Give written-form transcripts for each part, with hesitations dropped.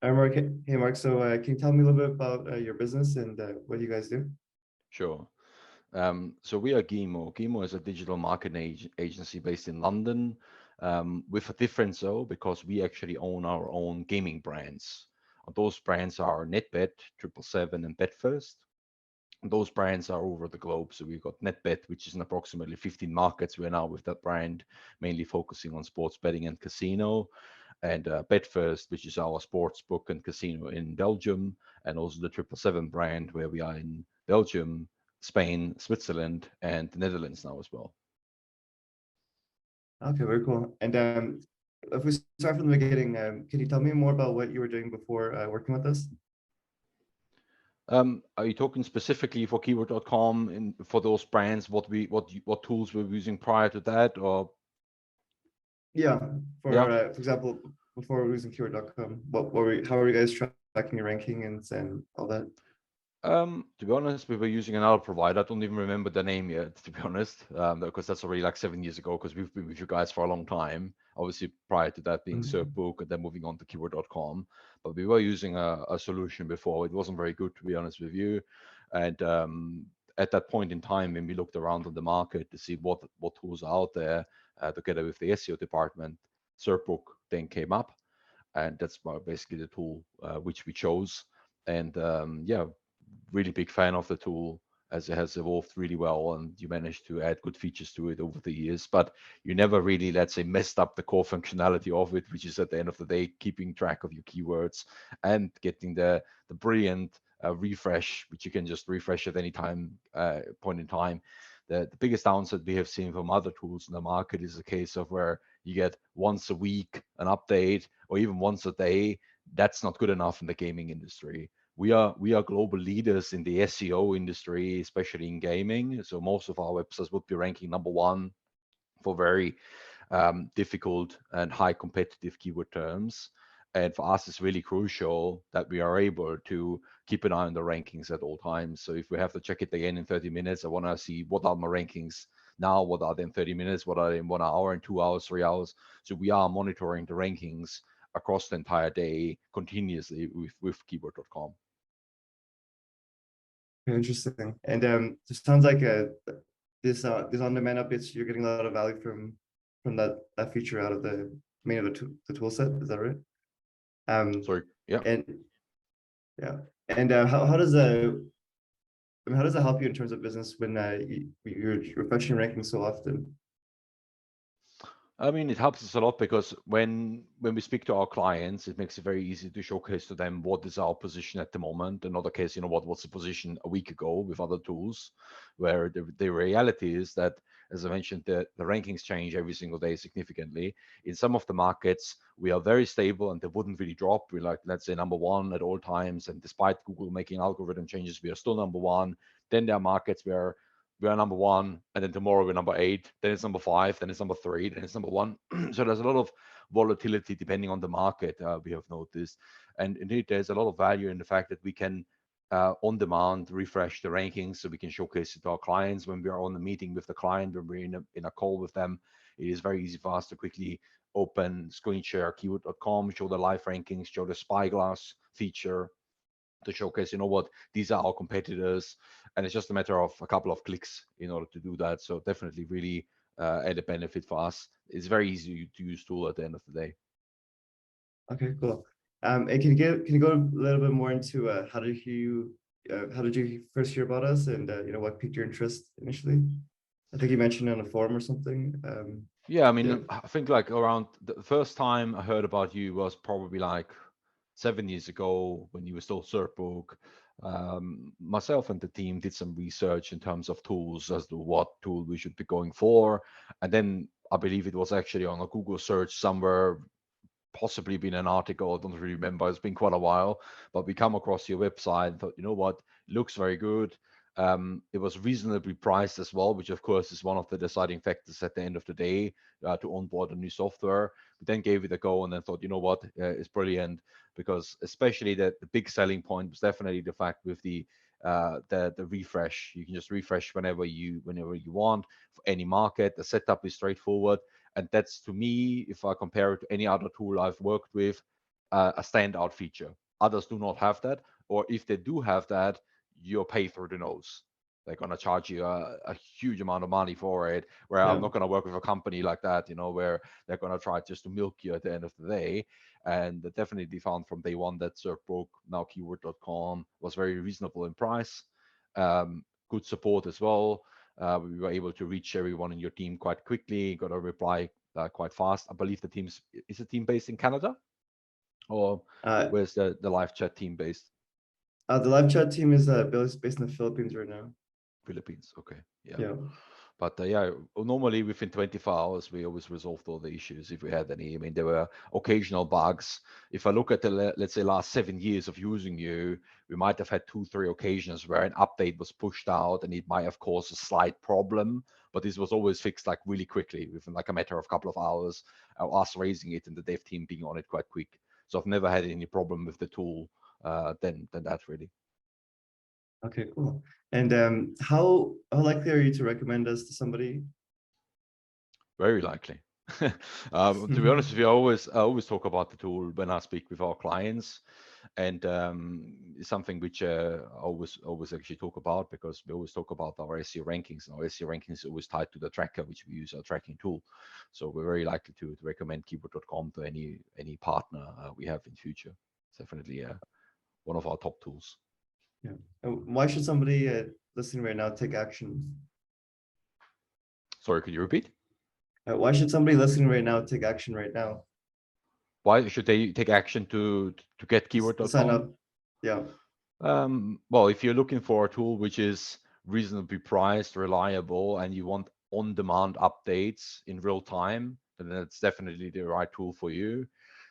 Mark. Hey, Mark. So, can you tell me a little bit about your business and what you guys do? Sure. So we are Gimo. Gimo is a digital marketing agency based in London, with a difference though, because we actually own our own gaming brands. Those brands are NetBet, 777, and BetFirst. Those brands are over the globe. So we've got NetBet, which is in approximately 15 markets. We're now with that brand, mainly focusing on sports betting and casino. And BetFirst, which is our sports book and casino in Belgium, and also the 777 brand, where we are in Belgium, Spain, Switzerland, and the Netherlands now as well. Okay, very cool. And if we start from the beginning, can you tell me more about what you were doing before working with us? Are you talking specifically for keyword.com and for those brands, what tools we were using prior to that, or Yeah, yeah? for example, before using keyword.com, how were you guys tracking your ranking and all that? To be honest, we were using another provider. I don't even remember the name yet, to be honest, because that's already like 7 years ago, because we've been with you guys for a long time. Obviously, prior to that being Mhm. SERPbook and then moving on to keyword.com. But we were using a solution before. It wasn't very good, to be honest with you. And at that point in time, when we looked around on the market to see what tools are out there, together with the SEO department, SERPbook then came up, and that's basically the tool which we chose. And yeah, really big fan of the tool, as it has evolved really well, and you managed to add good features to it over the years, but you never really, let's say, messed up the core functionality of it, which is at the end of the day keeping track of your keywords and getting the brilliant refresh, which you can just refresh at any time point in time. The biggest downside we have seen from other tools in the market is a case of where you get once a week an update or even once a day. That's not good enough in the gaming industry. We are global leaders in the SEO industry, especially in gaming. So most of our websites would be ranking number one for very difficult and high competitive keyword terms. And for us, it's really crucial that we are able to keep an eye on the rankings at all times. So if we have to check it again in 30 minutes, I want to see what are my rankings now, what are they in 30 minutes, what are they in 1 hour, and 2 hours, 3 hours. So we are monitoring the rankings across the entire day continuously with keyword.com. Very interesting. And it sounds like this on-demand updates, you're getting a lot of value from that feature out of the tool set. Is that right? Um, Sorry. Yeah. and yeah, and how does that help you in terms of business when you're fetching ranking so often? I mean, it helps us a lot because when we speak to our clients, it makes it very easy to showcase to them what is our position at the moment. In other case, what was the position a week ago with other tools, where the reality is that, as I mentioned, the rankings change every single day significantly. In some of the markets, we are very stable and they wouldn't really drop. We're like, let's say, number one at all times. And despite Google making algorithm changes, we are still number one. Then there are markets where we are number one, and then tomorrow we're number eight, then it's number five, then it's number three, then it's number one. So there's a lot of volatility depending on the market, we have noticed. And indeed, there's a lot of value in the fact that we can on demand refresh the rankings, so we can showcase it to our clients when we are on a meeting with the client, when we're in a call with them. It is very easy for us to quickly open, screen share keyword.com, show the live rankings, show the spyglass feature to showcase, what, these are our competitors. And it's just a matter of a couple of clicks in order to do that. So definitely really added benefit for us. It's very easy to use tool at the end of the day. Okay, cool. And can you go a little bit more into how did you first hear about us and what piqued your interest initially? I think you mentioned on a forum or something. Yeah, I Yeah. mean, I think like around the first time I heard about you was probably like 7 years ago when you were still Certbook. Myself and the team did some research in terms of tools as to what tool we should be going for. And then I believe it was actually on a Google search somewhere, possibly been an article. I don't really remember. It's been quite a while, but we come across your website and thought, you know what, it looks very good. It was reasonably priced as well, which of course is one of the deciding factors at the end of the day to onboard a new software. We then gave it a go and then thought, you know what, it's brilliant, because especially the big selling point was definitely the fact with the refresh. You can just refresh whenever you want for any market. The setup is straightforward. And that's, to me, if I compare it to any other tool I've worked with, a standout feature. Others do not have that, or if they do have that, you're paid through the nose. They're going to charge you a huge amount of money for it. Where I'm Yeah. not going to work with a company like that, where they're going to try just to milk you at the end of the day. And definitely found from day one that Zerkbrook, now keyword.com, was very reasonable in price. Good support as well. We were able to reach everyone in your team quite quickly, got a reply quite fast. I believe is the team based in Canada, or Uh, where's the live chat team based? the live chat team is based in the Philippines right now. Philippines. Okay, yeah. Yeah. But yeah, normally within 24 hours, we always resolved all the issues if we had any. I mean, there were occasional bugs. If I look at the, let's say, last 7 years of using you, we might have had 2, 3 occasions where an update was pushed out and it might have caused a slight problem. But this was always fixed like really quickly within like a matter of a couple of hours, us raising it and the dev team being on it quite quick. So I've never had any problem with the tool than that really. Okay, cool. And how likely are you to recommend us to somebody? Very likely. To be honest with you, I always talk about the tool when I speak with our clients, and it's something which I always actually talk about because we always talk about our SEO rankings. And our SEO rankings is always tied to the tracker, which we use our tracking tool. So we're very likely to recommend keyword.com to any partner we have in future. It's definitely one of our top tools. Yeah. Why should somebody listening right now take action? Sorry, could you repeat? Why should somebody listening right now take action right now? Why should they take action to get To sign keyword.com? up. Yeah. Well, if you're looking for a tool which is reasonably priced, reliable, and you want on-demand updates in real time, then that's definitely the right tool for you.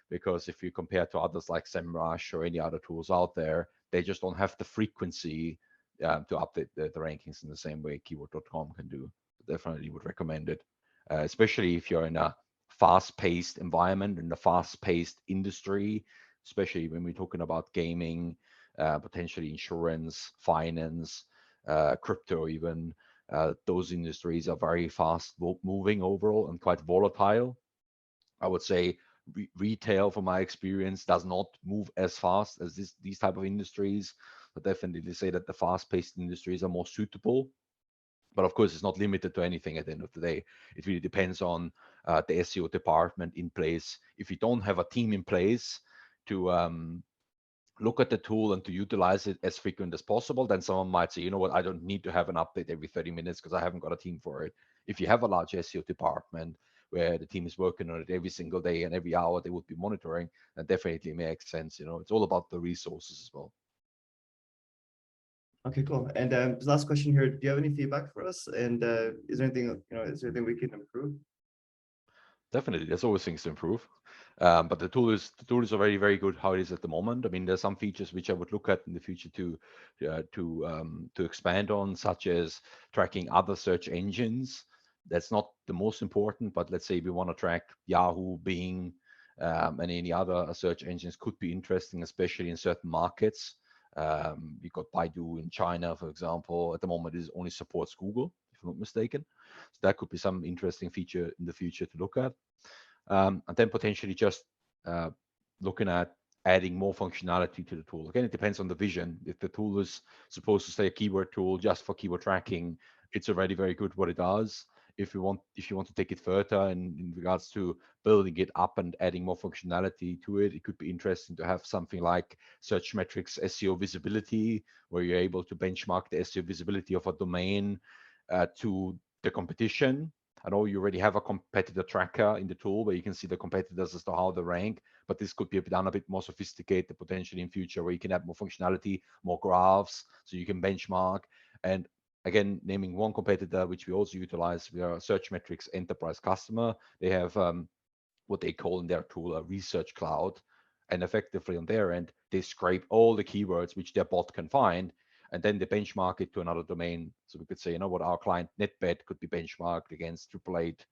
Because if you compare to others like SEMrush or any other tools out there, they just don't have the frequency to update the rankings in the same way keyword.com can do. Definitely would recommend it, especially if you're in a fast-paced environment, in a fast-paced industry, especially when we're talking about gaming, potentially insurance, finance, crypto even. Those industries are very fast moving overall and quite volatile. I would say retail, from my experience, does not move as fast as these type of industries. But definitely say that the fast-paced industries are more suitable. But of course, it's not limited to anything at the end of the day. It really depends on the SEO department in place. If you don't have a team in place to look at the tool and to utilize it as frequent as possible, then someone might say, you know what, I don't need to have an update every 30 minutes because I haven't got a team for it. If you have a large SEO department where the team is working on it every single day and every hour they would be monitoring, that definitely makes sense. It's all about the resources as well. Okay, cool. And last question here. Do you have any feedback for us? And is there anything, is there anything we can improve? Definitely, there's always things to improve, but the tool is already very good how it is at the moment. I mean, there's some features which I would look at in the future to expand on, such as tracking other search engines. That's not the most important, but let's say we want to track Yahoo, Bing, and any other search engines could be interesting, especially in certain markets. You got Baidu in China, for example. At the moment, it only supports Google, if I'm not mistaken. So that could be some interesting feature in the future to look at. And then potentially just uh, looking at adding more functionality to the tool. Again, it depends on the vision. If the tool is supposed to say a keyword tool just for keyword tracking, it's already very good what it does. If you want to take it further in regards to building it up and adding more functionality to it, it could be interesting to have something like search metrics SEO visibility, where you're able to benchmark the SEO visibility of a domain to the competition. I know you already have a competitor tracker in the tool where you can see the competitors as to how they rank, but this could be done a bit more sophisticated potentially in future, where you can add more functionality, more graphs, so you can benchmark. And again, naming one competitor, which we also utilize, we are Search Metrics Enterprise Customer. They have what they call in their tool a research cloud. And effectively on their end, they scrape all the keywords which their bot can find, and then they benchmark it to another domain. So we could say, what our client NetBet could be benchmarked against 888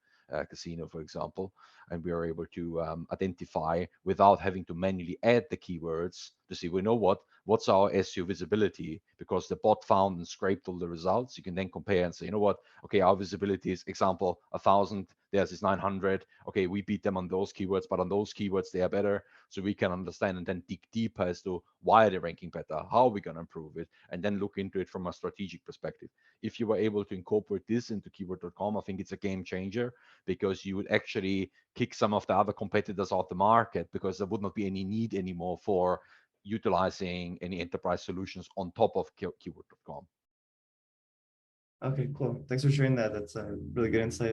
Casino, for example, and we are able to identify without having to manually add the keywords to see, we know what what's our SEO visibility, because the bot found and scraped all the results. You can then compare and say, you know what, okay, our visibility is, example, 1,000, theirs is 900. Okay, we beat them on those keywords, but on those keywords they are better. So we can understand and then dig deeper as to why they're ranking better, how are we going to improve it, and then look into it from a strategic perspective. If you were able to incorporate this into keyword.com, I think it's a game changer, because you would actually kick some of the other competitors out the market, because there would not be any need anymore for utilizing any enterprise solutions on top of keyword.com. Okay, cool. Thanks for sharing that. That's a really good insight.